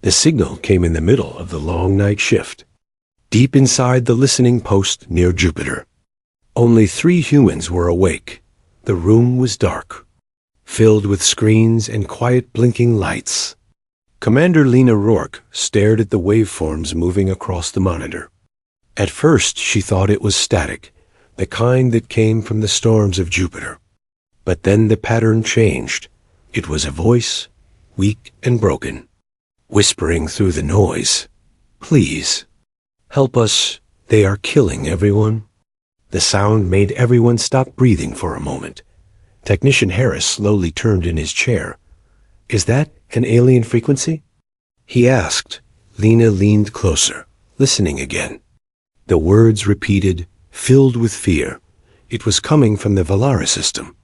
The signal came in the middle of the long night shift, deep inside the listening post near Jupiter. Only 3 humans were awake. The room was dark, filled with screens and quiet blinking lights. Commander Lena Rourke stared at the waveforms moving across the monitor. At first she thought it was static, the kind that came from the storms of Jupiter. But then the pattern changed. It was a voice, weak and broken, whispering through the noise. "Please, help us. They are killing everyone." The sound made everyone stop breathing for a moment. Technician Harris slowly turned in his chair. "Is that an alien frequency?" he asked. Lena leaned closer, listening again. The words repeated, filled with fear. It was coming from the Velara system,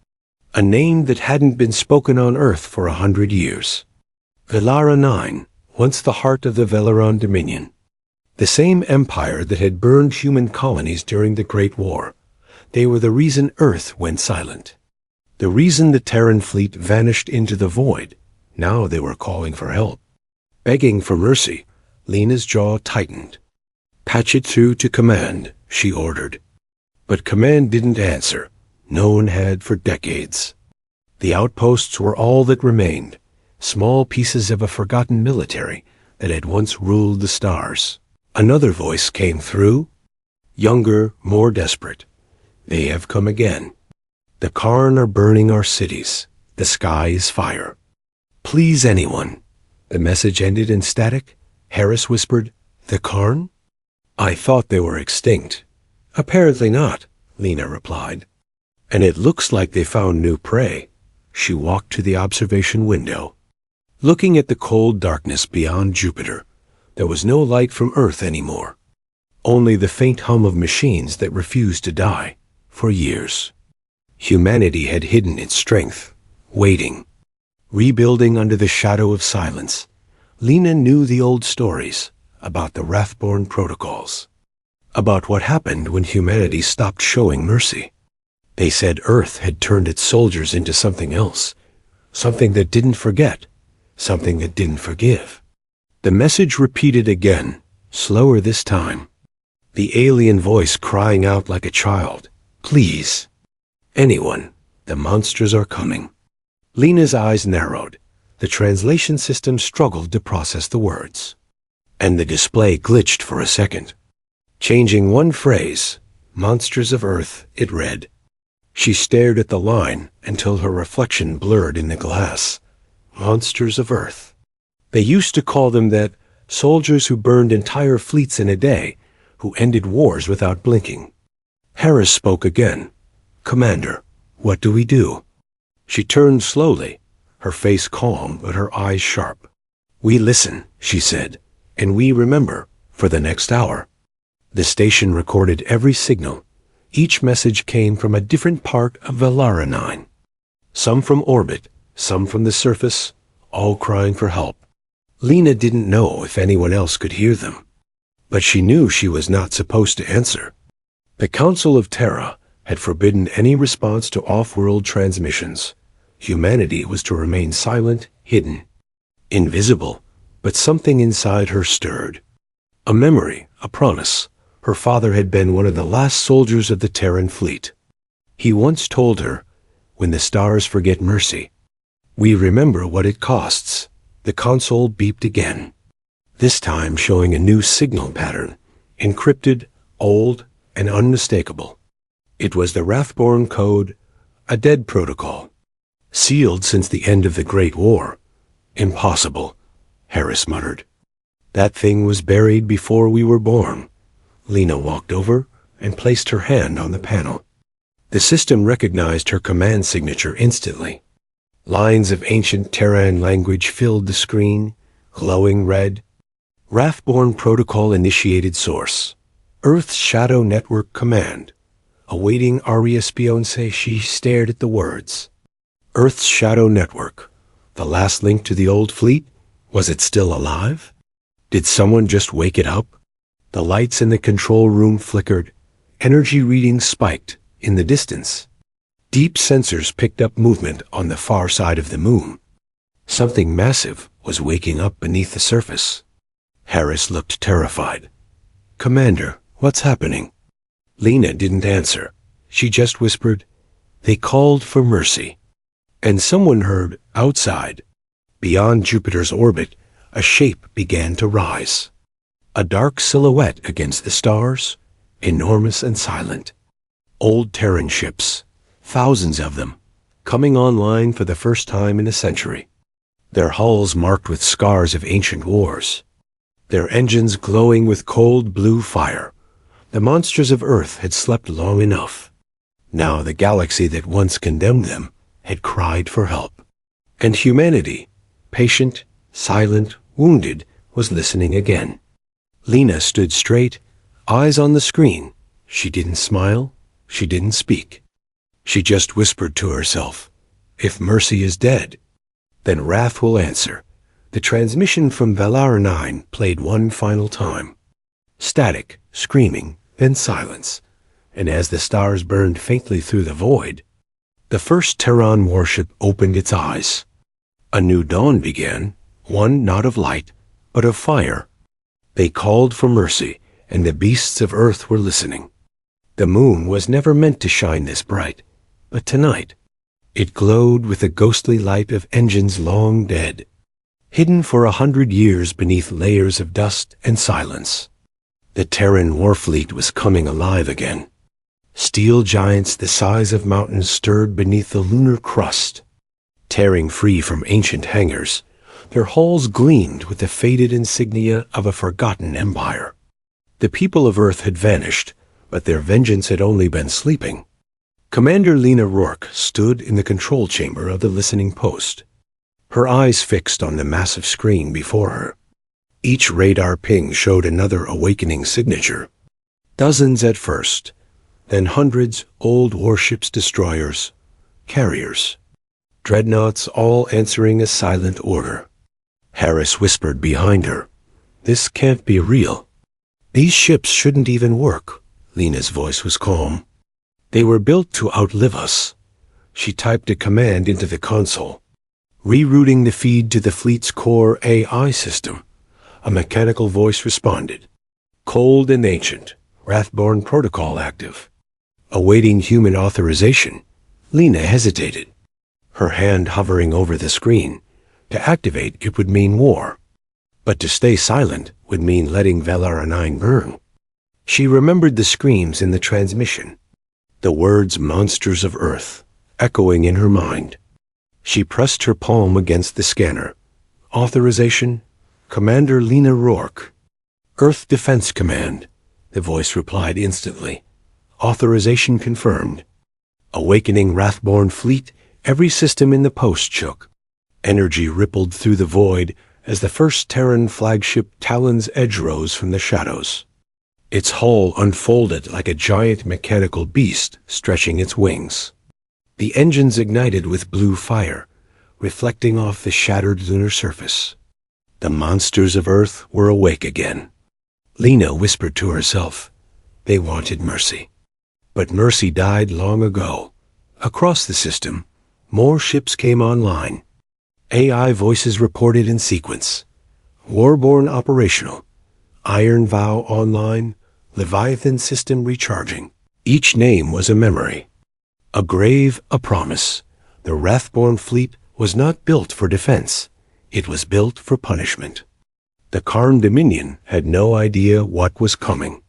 a name that hadn't been spoken on Earth for 100 years. Velara 9, once the heart of the Velaron Dominion. The same empire that had burned human colonies during the Great War. They were the reason Earth went silent. The reason the Terran fleet vanished into the void. Now they were calling for help, begging for mercy. Lena's jaw tightened. "Patch it through to command," she ordered. But command didn't answer. No one had for decades. The outposts were all that remained, small pieces of a forgotten military that had once ruled the stars. Another voice came through, younger, more desperate. "They have come again. The Karn are burning our cities. The sky is fire. Please, anyone." The message ended in static. Harris whispered, "The Karn? I thought they were extinct." "Apparently not," Lena replied. "And it looks like they found new prey." She walked to the observation window. Looking at the cold darkness beyond Jupiter, there was no light from Earth anymore. Only the faint hum of machines that refused to die for years. Humanity had hidden its strength, waiting, rebuilding under the shadow of silence. Lena knew the old stories about the Wrathborn protocols, about what happened when humanity stopped showing mercy. They said Earth had turned its soldiers into something else, something that didn't forget, something that didn't forgive. The message repeated again, slower this time. The alien voice crying out like a child, "Please, anyone, the monsters are coming." Lena's eyes narrowed. The translation system struggled to process the words. And the display glitched for a second. Changing one phrase, "Monsters of Earth," it read. She stared at the line until her reflection blurred in the glass. Monsters of Earth. They used to call them that, soldiers who burned entire fleets in a day, who ended wars without blinking. Harris spoke again. "Commander, what do we do?" She turned slowly, her face calm but her eyes sharp. "We listen," she said, "and we remember for the next hour." The station recorded every signal. Each message came from a different part of Velara 9. Some from orbit, some from the surface, all crying for help. Lena didn't know if anyone else could hear them, but she knew she was not supposed to answer. The Council of Terra had forbidden any response to off-world transmissions. Humanity was to remain silent, hidden, invisible, but something inside her stirred. A memory, a promise. Her father had been one of the last soldiers of the Terran fleet. He once told her, "When the stars forget mercy, we remember what it costs." The console beeped again, this time showing a new signal pattern, encrypted, old, and unmistakable. It was the Wrathborn code, a dead protocol, sealed since the end of the Great War. "Impossible," Harris muttered. "That thing was buried before we were born." Lena walked over and placed her hand on the panel. The system recognized her command signature instantly. Lines of ancient Terran language filled the screen, glowing red. Wrathborn Protocol Initiated Source. Earth's Shadow Network Command. Awaiting Ariespionce, she stared at the words. Earth's Shadow Network. The last link to the old fleet? Was it still alive? Did someone just wake it up? The lights in the control room flickered. Energy readings spiked in the distance. Deep sensors picked up movement on the far side of the moon. Something massive was waking up beneath the surface. Harris looked terrified. "Commander, what's happening?" Lena didn't answer. She just whispered, "They called for mercy." And someone heard, outside, beyond Jupiter's orbit, a shape began to rise. A dark silhouette against the stars, enormous and silent. Old Terran ships, thousands of them, coming online for the first time in a century. Their hulls marked with scars of ancient wars. Their engines glowing with cold blue fire. The monsters of Earth had slept long enough. Now the galaxy that once condemned them had cried for help. And humanity, patient, silent, wounded, was listening again. Lena stood straight, eyes on the screen. She didn't smile. She didn't speak. She just whispered to herself, "If Mercy is dead, then Wrath will answer." The transmission from Valar 9 played one final time. Static, screaming, then silence. And as the stars burned faintly through the void, the first Terran warship opened its eyes. A new dawn began, one not of light, but of fire. They called for mercy, and the beasts of Earth were listening. The moon was never meant to shine this bright, but tonight it glowed with the ghostly light of engines long dead, hidden for 100 years beneath layers of dust and silence. The Terran war fleet was coming alive again. Steel giants the size of mountains stirred beneath the lunar crust. Tearing free from ancient hangars, their hulls gleamed with the faded insignia of a forgotten empire. The people of Earth had vanished, but their vengeance had only been sleeping. Commander Lena Rourke stood in the control chamber of the listening post, her eyes fixed on the massive screen before her. Each radar ping showed another awakening signature. Dozens at first, then hundreds, old warships, destroyers, carriers, dreadnoughts, all answering a silent order. Harris whispered behind her, "This can't be real. These ships shouldn't even work." Lena's voice was calm. "They were built to outlive us." She typed a command into the console, rerouting the feed to the fleet's core AI system. A mechanical voice responded. "Cold and ancient. Wrathborn protocol active." Awaiting human authorization, Lena hesitated, her hand hovering over the screen. To activate, it would mean war. But to stay silent would mean letting Valar 9 burn. She remembered the screams in the transmission, the words "monsters of Earth" echoing in her mind. She pressed her palm against the scanner. "Authorization, Commander Lena Rourke." "Earth Defense Command," the voice replied instantly. "Authorization confirmed." Awakening Wrathborn Fleet, every system in the post shook. Energy rippled through the void as the first Terran flagship Talon's Edge rose from the shadows. Its hull unfolded like a giant mechanical beast stretching its wings. The engines ignited with blue fire, reflecting off the shattered lunar surface. The monsters of Earth were awake again. Lena whispered to herself, "They wanted mercy." But mercy died long ago. Across the system, more ships came online. AI voices reported in sequence. Warborn operational. Iron Vow online. Leviathan system recharging. Each name was a memory. A grave, a promise. The Wrathborn Fleet was not built for defense. It was built for punishment. The Karn Dominion had no idea what was coming.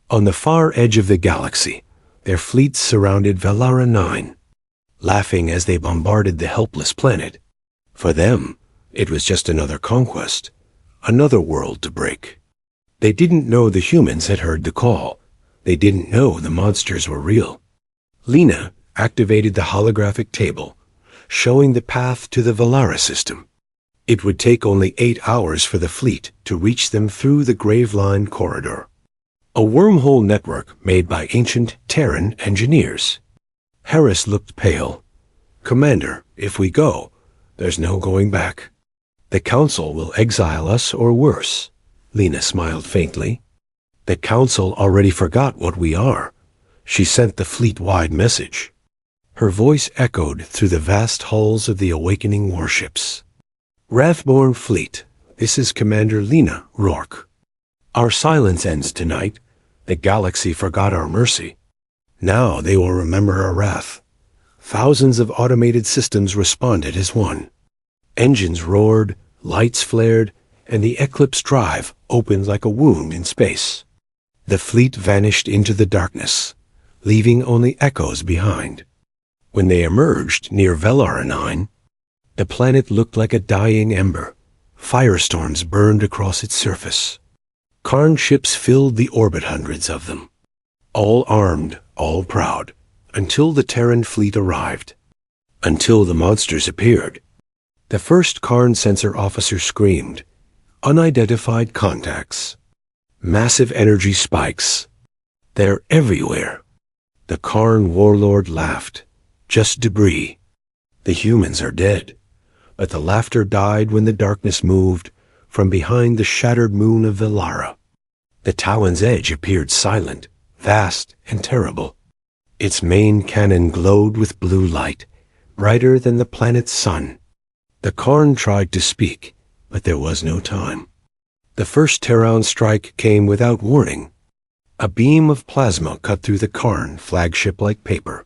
On the far edge of the galaxy, their fleets surrounded Valar 9, laughing as they bombarded the helpless planet. For them, it was just another conquest, another world to break. They didn't know the humans had heard the call. They didn't know the monsters were real. Lena activated the holographic table, showing the path to the Valara system. It would take only 8 hours for the fleet to reach them through the Graveline corridor. A wormhole network made by ancient Terran engineers. Harris looked pale. "Commander, if we go, there's no going back. The Council will exile us or worse." Lena smiled faintly. "The Council already forgot what we are." She sent the fleet-wide message. Her voice echoed through the vast hulls of the awakening warships. Wrathborn Fleet, this is Commander Lena Rourke. Our silence ends tonight. The galaxy forgot our mercy. Now they will remember our wrath. Thousands of automated systems responded as one. Engines roared, lights flared, and the Eclipse drive opened like a wound in space. The fleet vanished into the darkness, leaving only echoes behind. When they emerged near Velara 9, the planet looked like a dying ember. Firestorms burned across its surface. Karn ships filled the orbit, hundreds of them. All armed, all proud, until the Terran fleet arrived. Until the monsters appeared. The first Karn sensor officer screamed. Unidentified contacts. Massive energy spikes. They're everywhere. The Karn warlord laughed. Just debris. The humans are dead. But the laughter died when the darkness moved from behind the shattered moon of Velara. The Talon's edge appeared silent, vast, and terrible. Its main cannon glowed with blue light, brighter than the planet's sun. The Karn tried to speak, but there was no time. The first Terran strike came without warning. A beam of plasma cut through the Karn flagship like paper,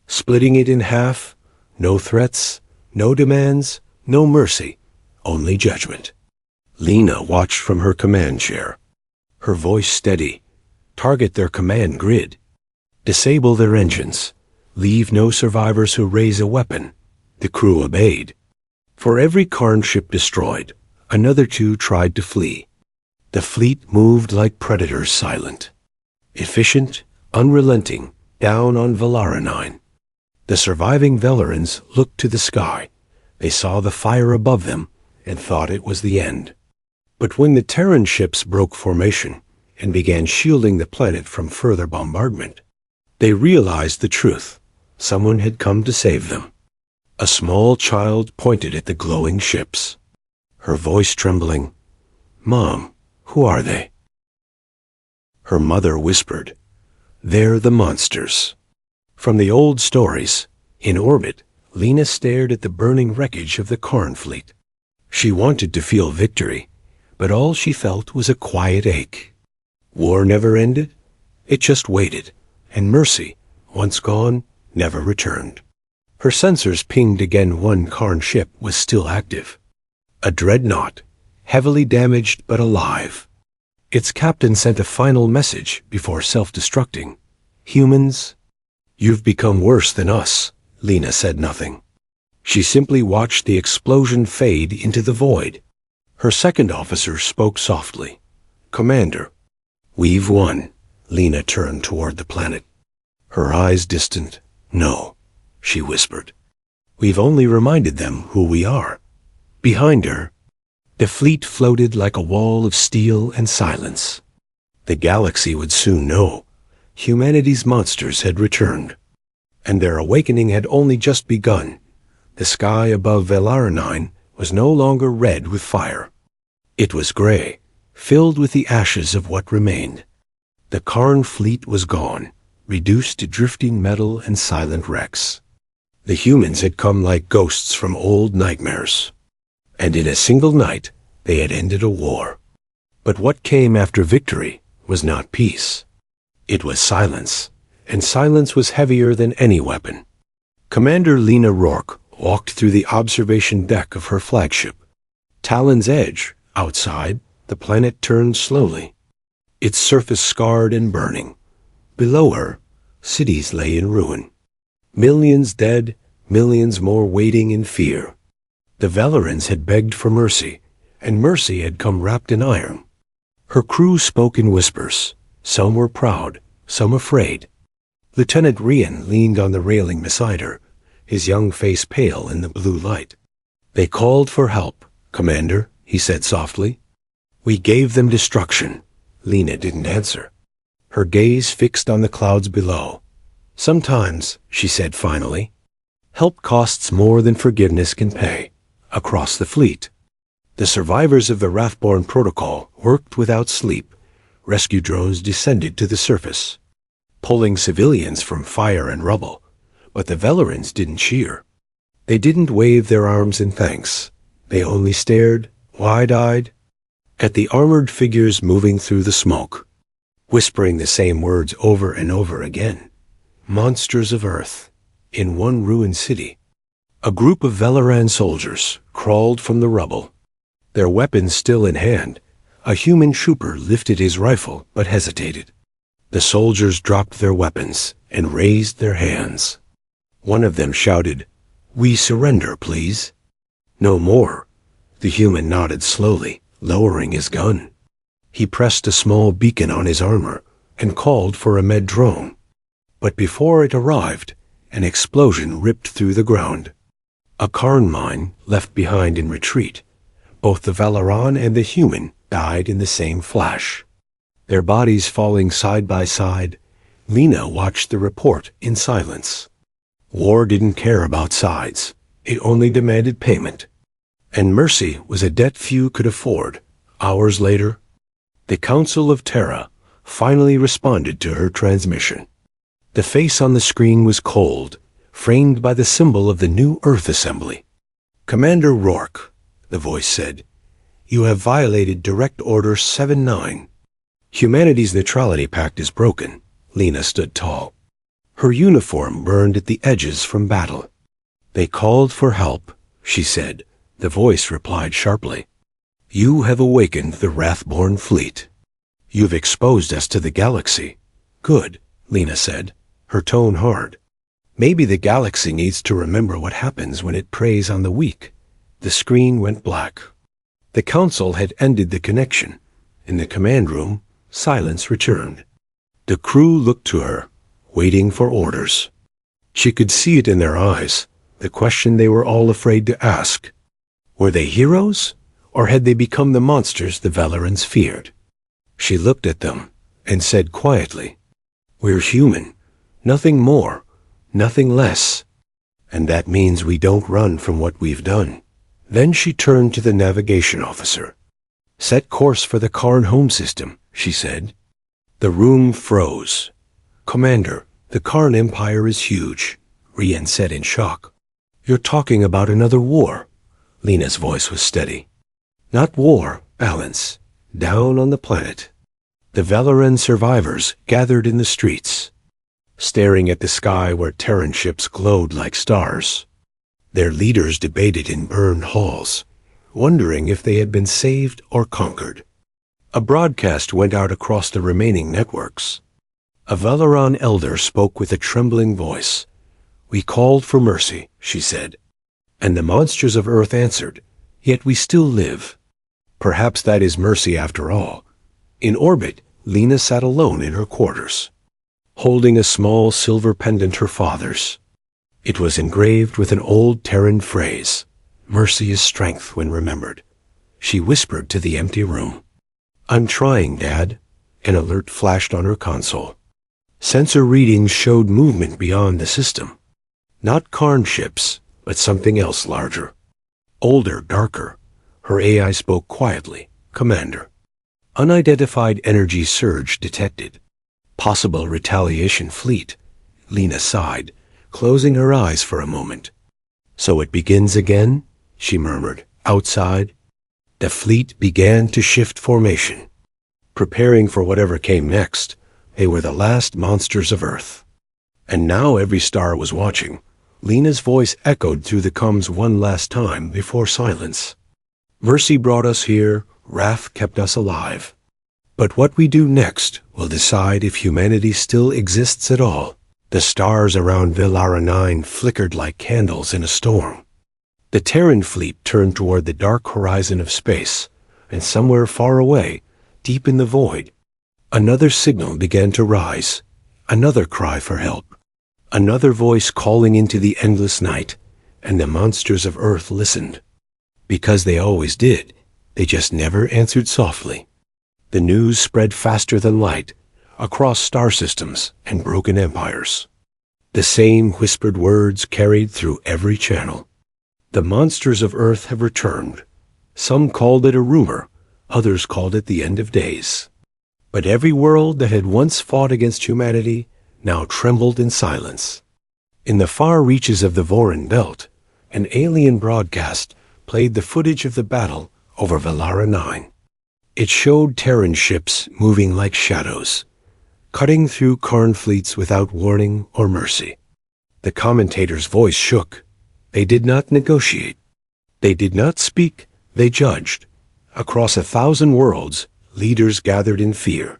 splitting it in half. No threats, no demands, no mercy, only judgment. Lena watched from her command chair, her voice steady. Target their command grid. Disable their engines. Leave no survivors who raise a weapon. The crew obeyed. For every Karn ship destroyed, another two tried to flee. The fleet moved like predators, silent, efficient, unrelenting, down on Velara 9. The surviving Velarans looked to the sky. They saw the fire above them and thought it was the end. But when the Terran ships broke formation and began shielding the planet from further bombardment, they realized the truth. Someone had come to save them. A small child pointed at the glowing ships, her voice trembling. "Mom, who are they?" Her mother whispered, "They're the monsters." From the old stories, in orbit, Lena stared at the burning wreckage of the Karn fleet. She wanted to feel victory, but all she felt was a quiet ache. War never ended. It just waited, and mercy, once gone, never returned. Her sensors pinged again. One Karn ship was still active. A dreadnought, heavily damaged but alive. Its captain sent a final message before self-destructing. "Humans, you've become worse than us." Lena said nothing. She simply watched the explosion fade into the void. Her second officer spoke softly. "Commander, we've won." Lena turned toward the planet, her eyes distant. "No," she whispered. "We've only reminded them who we are." Behind her, the fleet floated like a wall of steel and silence. The galaxy would soon know. Humanity's monsters had returned, and their awakening had only just begun. The sky above Velara 9 was no longer red with fire. It was gray, filled with the ashes of what remained. The Karn fleet was gone, reduced to drifting metal and silent wrecks. The humans had come like ghosts from old nightmares, and in a single night they had ended a war. But what came after victory was not peace. It was silence, and silence was heavier than any weapon. Commander Lena Rourke walked through the observation deck of her flagship. Talon's edge, outside, the planet turned slowly, its surface scarred and burning. Below her, cities lay in ruin. Millions dead, millions more waiting in fear. The Velarans had begged for mercy, and mercy had come wrapped in iron. Her crew spoke in whispers. Some were proud, some afraid. Lieutenant Rian leaned on the railing beside her, his young face pale in the blue light. "They called for help, Commander," he said softly. "We gave them destruction." Lena didn't answer, her gaze fixed on the clouds below. "Sometimes," she said finally, "help costs more than forgiveness can pay." Across the fleet, the survivors of the Wrathborn Protocol worked without sleep. Rescue drones descended to the surface, pulling civilians from fire and rubble. But the Velarans didn't cheer. They didn't wave their arms in thanks. They only stared, wide-eyed, at the armored figures moving through the smoke, whispering the same words over and over again. Monsters of Earth. In one ruined city, a group of Velaran soldiers crawled from the rubble. Their weapons still in hand, a human trooper lifted his rifle but hesitated. The soldiers dropped their weapons and raised their hands. One of them shouted, "We surrender, please." "No more." The human nodded slowly, lowering his gun. He pressed a small beacon on his armor and called for a med drone. But before it arrived, an explosion ripped through the ground. A Karn mine left behind in retreat. Both the Velaran and the human died in the same flash. Their bodies falling side by side, Lena watched the report in silence. War didn't care about sides. It only demanded payment. And mercy was a debt few could afford. Hours later, the Council of Terra finally responded to her transmission. The face on the screen was cold, framed by the symbol of the New Earth Assembly. "Commander Rourke," the voice said, "you have violated Direct Order 7-9. Humanity's neutrality pact is broken." Lena stood tall. Her uniform burned at the edges from battle. "They called for help," she said. The voice replied sharply. "You have awakened the Wrathborn Fleet. You've exposed us to the galaxy." "Good," Lena said, her tone hard. "Maybe the galaxy needs to remember what happens when it preys on the weak." The screen went black. The Council had ended the connection. In the command room, silence returned. The crew looked to her, waiting for orders. She could see it in their eyes, the question they were all afraid to ask. Were they heroes, or had they become the monsters the Velarans feared? She looked at them and said quietly, "We're human, nothing more, nothing less. And that means we don't run from what we've done." Then she turned to the navigation officer. "Set course for the Karn home system," she said. The room froze. "Commander, the Karn Empire is huge," Rian said in shock. "You're talking about another war." Lena's voice was steady. "Not war, balance. Down on the planet." The Velaran survivors gathered in the streets, staring at the sky where Terran ships glowed like stars. Their leaders debated in burned halls, wondering if they had been saved or conquered. A broadcast went out across the remaining networks. A Velaran elder spoke with a trembling voice. "We called for mercy," she said. "And the monsters of Earth answered, yet we still live. Perhaps that is mercy after all." In orbit, Lena sat alone in her quarters, holding a small silver pendant her father's. It was engraved with an old Terran phrase, "Mercy is strength when remembered." She whispered to the empty room. "I'm trying, Dad." An alert flashed on her console. Sensor readings showed movement beyond the system. Not Karn ships, but something else larger. Older, darker. Her AI spoke quietly. "Commander." Unidentified energy surge detected. "Possible retaliation fleet." Lena sighed, closing her eyes for a moment. "So it begins again?" she murmured. Outside, the fleet began to shift formation. Preparing for whatever came next, they were the last monsters of Earth. And now every star was watching. Lena's voice echoed through the comms one last time before silence. "Mercy brought us here, wrath kept us alive. But what we do next will decide if humanity still exists at all." The stars around Velara 9 flickered like candles in a storm. The Terran fleet turned toward the dark horizon of space, and somewhere far away, deep in the void, another signal began to rise, another cry for help. Another voice calling into the endless night, and the monsters of Earth listened. Because they always did, they just never answered softly. The news spread faster than light, across star systems and broken empires. The same whispered words carried through every channel. The monsters of Earth have returned. Some called it a rumor, others called it the end of days. But every world that had once fought against humanity now trembled in silence. In the far reaches of the Voran belt, an alien broadcast played the footage of the battle over Velara 9. It showed Terran ships moving like shadows, cutting through Karn fleets without warning or mercy. The commentator's voice shook. They did not negotiate. They did not speak, they judged. Across 1,000 worlds, leaders gathered in fear.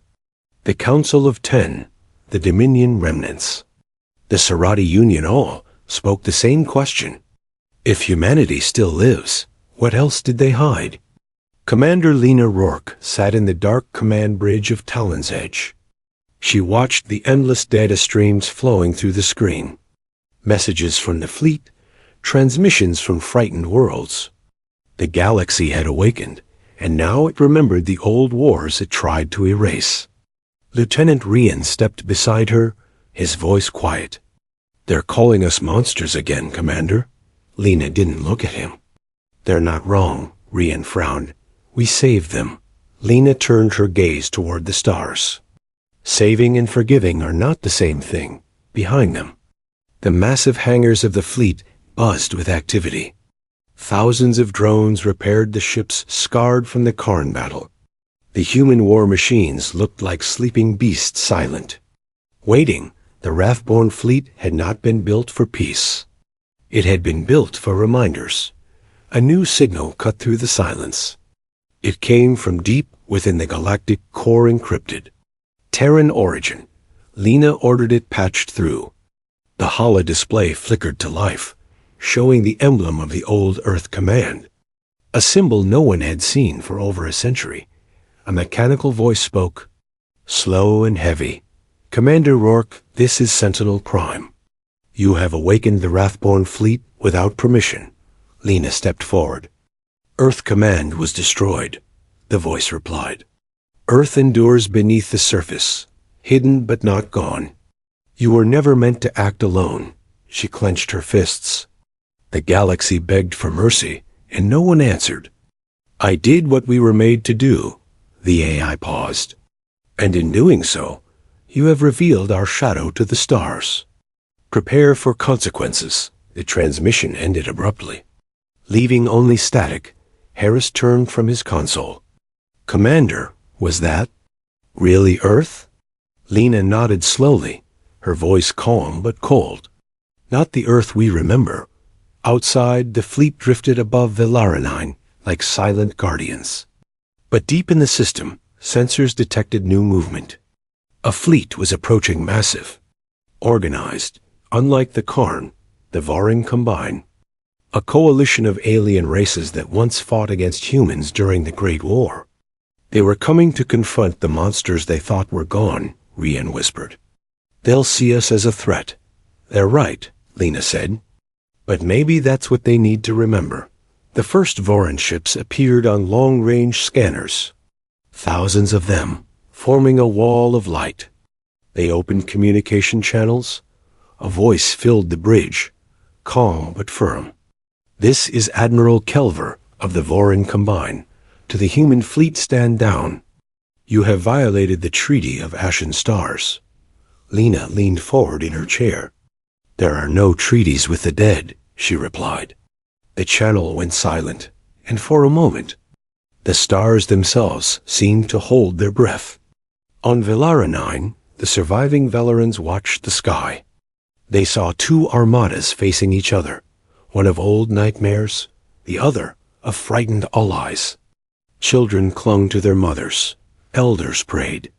The Council of 10, the Dominion remnants. The Sarati Union all spoke the same question. If humanity still lives, what else did they hide? Commander Lena Rourke sat in the dark command bridge of Talon's Edge. She watched the endless data streams flowing through the screen. Messages from the fleet, transmissions from frightened worlds. The galaxy had awakened, and now it remembered the old wars it tried to erase. Lieutenant Rian stepped beside her, his voice quiet. "They're calling us monsters again, Commander." Lena didn't look at him. "They're not wrong," Rian frowned. "We saved them." Lena turned her gaze toward the stars. Saving and forgiving are not the same thing. Behind them, the massive hangars of the fleet buzzed with activity. Thousands of drones repaired the ships scarred from the Karn battle. The human war machines looked like sleeping beasts, silent. Waiting, the Wrathborn Fleet had not been built for peace. It had been built for reminders. A new signal cut through the silence. It came from deep within the Galactic core, encrypted. Terran origin. Lena ordered it patched through. The holo display flickered to life, showing the emblem of the old Earth command. A symbol no one had seen for over a century. A mechanical voice spoke, slow and heavy. "Commander Rourke, this is Sentinel Prime. You have awakened the Wrathborn Fleet without permission." Lena stepped forward. "Earth Command was destroyed," the voice replied. "Earth endures beneath the surface, hidden but not gone. You were never meant to act alone." She clenched her fists. The galaxy begged for mercy, and no one answered. "I did what we were made to do," the AI paused. "And in doing so, you have revealed our shadow to the stars. Prepare for consequences." The transmission ended abruptly. Leaving only static, Harris turned from his console. "Commander, was that really Earth?" Lena nodded slowly, her voice calm but cold. "Not the Earth we remember." Outside, the fleet drifted above Velara 9 like silent guardians. But deep in the system, sensors detected new movement. A fleet was approaching, massive, organized, unlike the Karn, the Varin combine. A coalition of alien races that once fought against humans during the Great War. They were coming to confront the monsters they thought were gone, Rian whispered. "They'll see us as a threat." "They're right," Lena said. "But maybe that's what they need to remember." The first Voran ships appeared on long-range scanners. Thousands of them, forming a wall of light. They opened communication channels. A voice filled the bridge, calm but firm. "This is Admiral Kelver of the Voran Combine. To the human fleet, stand down. You have violated the Treaty of Ashen Stars." Lena leaned forward in her chair. "There are no treaties with the dead," she replied. The channel went silent, and for a moment, the stars themselves seemed to hold their breath. On Velara 9, the surviving Velarans watched the sky. They saw two armadas facing each other, one of old nightmares, the other of frightened allies. Children clung to their mothers. Elders prayed.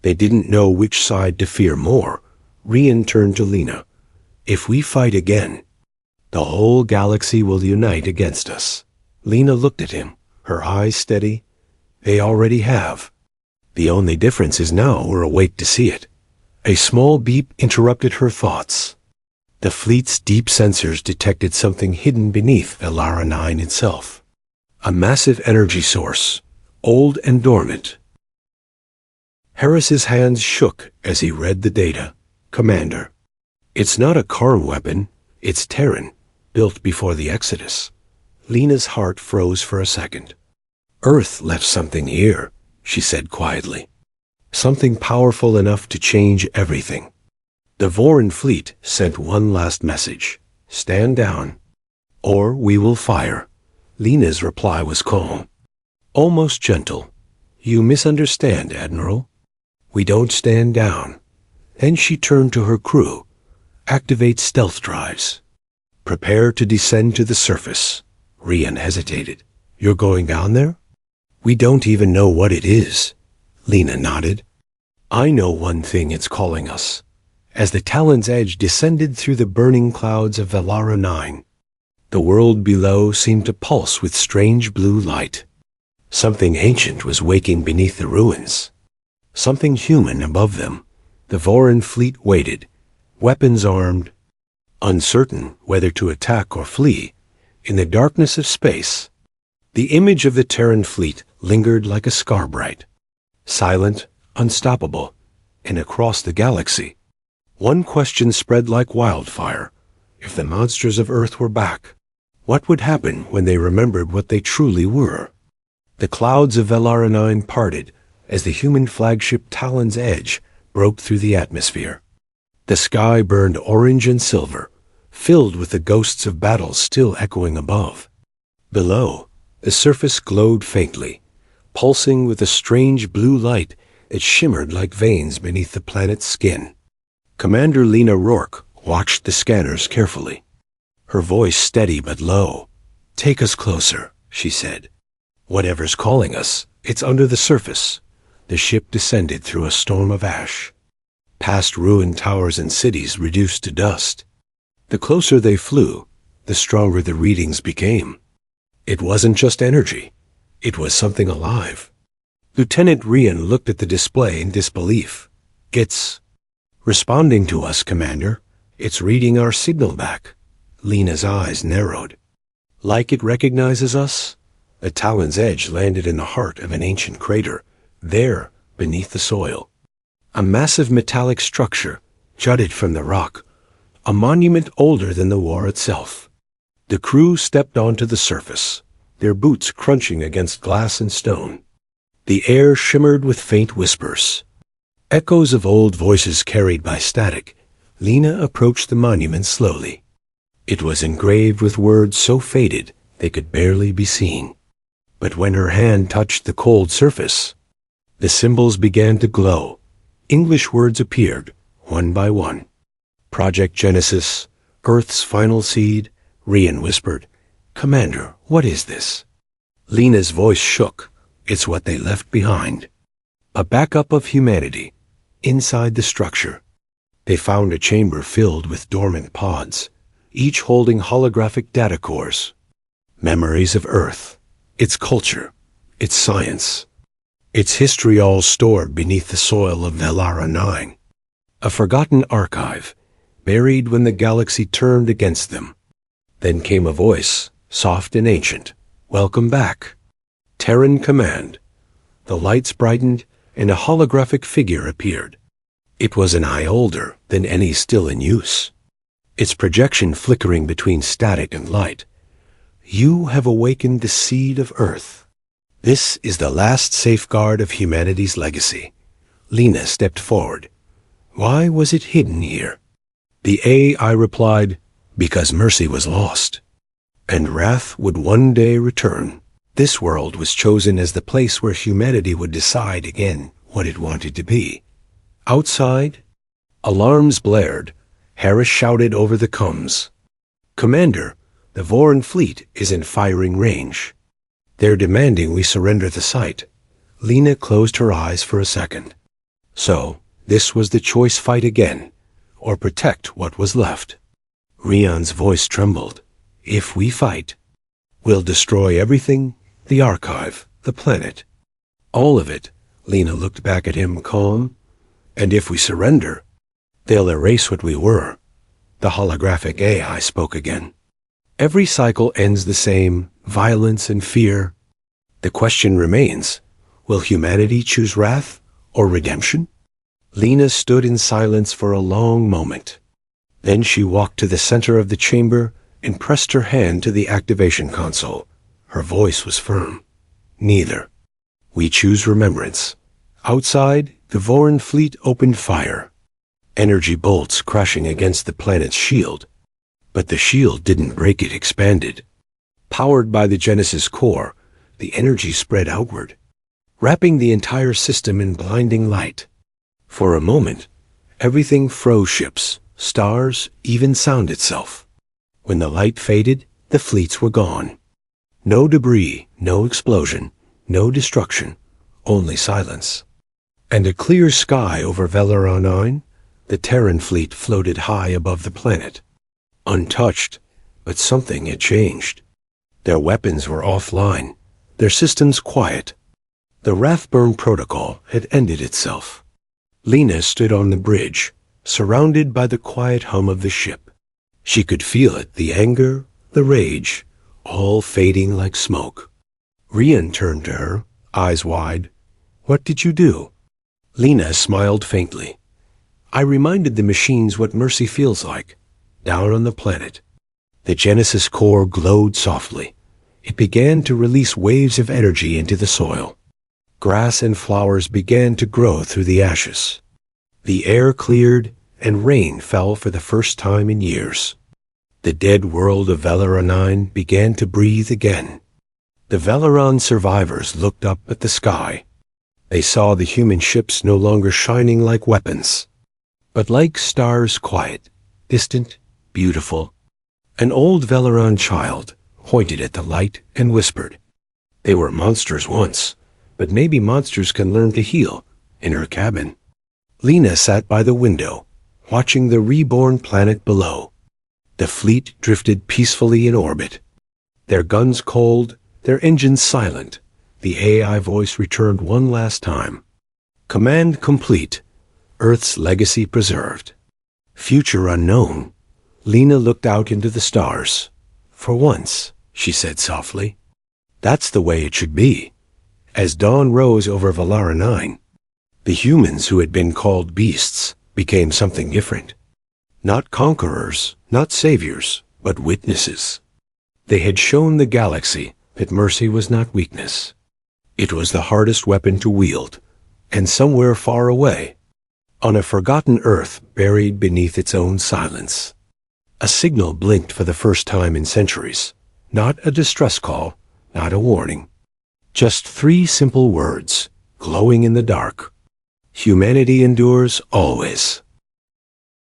They didn't know which side to fear more. Rian turned to Lena. "If we fight again, the whole galaxy will unite against us." Lena looked at him, her eyes steady. "They already have. The only difference is now we're awake to see it." A small beep interrupted her thoughts. The fleet's deep sensors detected something hidden beneath Velara 9 itself. A massive energy source, old and dormant. Harris's hands shook as he read the data. "Commander, it's not a Karn weapon, it's Terran, built before the Exodus." Lena's heart froze for a second. "Earth left something here," she said quietly. "Something powerful enough to change everything." The Voran fleet sent one last message. "Stand down, or we will fire." Lena's reply was calm, almost gentle. You misunderstand, Admiral. We don't stand down. Then she turned to her crew. Activate stealth drives. Prepare to descend to the surface. Rian hesitated. You're going down there? We don't even know what it is. Lena nodded. I know one thing it's calling us. As the Talon's edge descended through the burning clouds of Velara 9, the world below seemed to pulse with strange blue light. Something ancient was waking beneath the ruins. Something human above them. The Wrathborn Fleet waited, weapons armed, uncertain whether to attack or flee. In the darkness of space, the image of the Terran fleet lingered like a scar bright, silent, unstoppable, and across the galaxy, one question spread like wildfire. If the monsters of Earth were back, what would happen when they remembered what they truly were? The clouds of Velara 9 parted as the human flagship Talon's Edge broke through the atmosphere. The sky burned orange and silver, filled with the ghosts of battles still echoing above. Below, the surface glowed faintly, pulsing with a strange blue light that shimmered like veins beneath the planet's skin. Commander Lena Rourke watched the scanners carefully, her voice steady but low. Take us closer, she said. Whatever's calling us, it's under the surface. The ship descended through a storm of ash, past ruined towers and cities reduced to dust. The closer they flew, the stronger the readings became. It wasn't just energy. It was something alive. Lieutenant Rian looked at the display in disbelief. It's responding to us, Commander. It's reading our signal back. Lena's eyes narrowed. Like it recognizes us? The Talon's Edge landed in the heart of an ancient crater, there, beneath the soil. A massive metallic structure jutted from the rock, a monument older than the war itself. The crew stepped onto the surface, their boots crunching against glass and stone. The air shimmered with faint whispers, echoes of old voices carried by static. Lena approached the monument slowly. It was engraved with words so faded they could barely be seen. But when her hand touched the cold surface, the symbols began to glow. English words appeared, one by one. Project Genesis, Earth's final seed. Rian whispered, Commander, what is this? Lena's voice shook. It's what they left behind. A backup of humanity. Inside the structure, they found a chamber filled with dormant pods, each holding holographic data cores. Memories of Earth, its culture, its science, its history, all stored beneath the soil of Velara 9. A forgotten archive, buried when the galaxy turned against them. Then came a voice, soft and ancient. Welcome back. Terran command. The lights brightened, and a holographic figure appeared. It was an eye older than any still in use, its projection flickering between static and light. You have awakened the seed of Earth. This is the last safeguard of humanity's legacy. Lena stepped forward. Why was it hidden here? The AI replied, because mercy was lost, and wrath would one day return. This world was chosen as the place where humanity would decide again what it wanted to be. Outside, alarms blared. Harris shouted over the comms. Commander, the Wrathborn Fleet is in firing range. They're demanding we surrender the site. Lena closed her eyes for a second. So, this was the choice: fight again, or protect what was left. Rian's voice trembled. If we fight, we'll destroy everything, the archive, the planet. All of it. Lena looked back at him, calm. And if we surrender, they'll erase what we were. The holographic AI spoke again. Every cycle ends the same, violence and fear. The question remains, will humanity choose wrath or redemption? Lena stood in silence for a long moment. Then she walked to the center of the chamber and pressed her hand to the activation console. Her voice was firm. Neither. We choose remembrance. Outside, the Wrathborn Fleet opened fire. Energy bolts crashing against the planet's shield. But the shield didn't break, it expanded. Powered by the Genesis core, the energy spread outward, wrapping the entire system in blinding light. For a moment, everything froze: ships, stars, even sound itself. When the light faded, the fleets were gone. No debris, no explosion, no destruction, only silence. And a clear sky over Valeron 9, the Terran fleet floated high above the planet. Untouched, but something had changed. Their weapons were offline, their systems quiet. The Wrathborn protocol had ended itself. Lena stood on the bridge, surrounded by the quiet hum of the ship. She could feel it, the anger, the rage, all fading like smoke. Rian turned to her, eyes wide. "What did you do?" Lena smiled faintly. "I reminded the machines what mercy feels like, down on the planet." The Genesis core glowed softly. It began to release waves of energy into the soil. Grass and flowers began to grow through the ashes. The air cleared, and rain fell for the first time in years. The dead world of Valeron 9 began to breathe again. The Valeron survivors looked up at the sky. They saw the human ships no longer shining like weapons, but like stars, quiet, distant, beautiful. An old Valeron child pointed at the light and whispered, "They were monsters once, but maybe monsters can learn to heal," in her cabin. Lena sat by the window, watching the reborn planet below. The fleet drifted peacefully in orbit. Their guns cold, their engines silent. The AI voice returned one last time. "Command complete. Earth's legacy preserved. Future unknown." Lena looked out into the stars. "For once," she said softly, "that's the way it should be." As dawn rose over Valeron 9, the humans who had been called beasts became something different. Not conquerors, not saviors, but witnesses. They had shown the galaxy that mercy was not weakness. It was the hardest weapon to wield, and somewhere far away, on a forgotten Earth buried beneath its own silence, a signal blinked for the first time in centuries. Not a distress call, not a warning. Just 3 simple words, glowing in the dark. Humanity endures always.